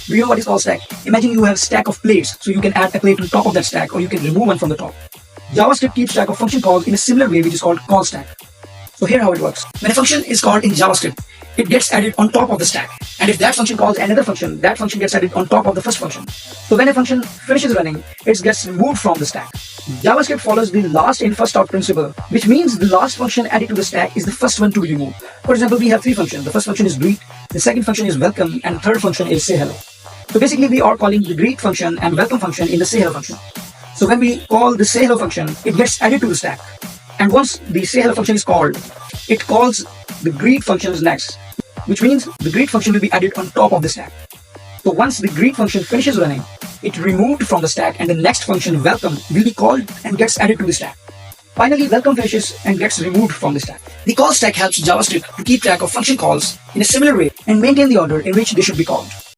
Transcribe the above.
Do you know what is call stack? Imagine you have a stack of plates, so you can add a plate on top of that stack or you can remove one from the top. JavaScript keeps track of function calls in a similar way, which is called call stack. So here how it works. When a function is called in JavaScript, it gets added on top of the stack. And if that function calls another function, that function gets added on top of the first function. So when a function finishes running, it gets removed from the stack. JavaScript follows the last in first out principle, which means the last function added to the stack is the first one to be removed. For example, we have three functions. The first function is greet, the second function is welcome, and the third function is say hello. So basically we are calling the greet function and welcome function in the say hello function. So when we call the say hello function, it gets added to the stack. And once the say hello function is called, it calls the greet functions next, which means the greet function will be added on top of the stack. So once the greet function finishes running, it removed from the stack and the next function welcome will be called and gets added to the stack. Finally, welcome finishes and gets removed from the stack. The call stack helps JavaScript to keep track of function calls in a similar way and maintain the order in which they should be called.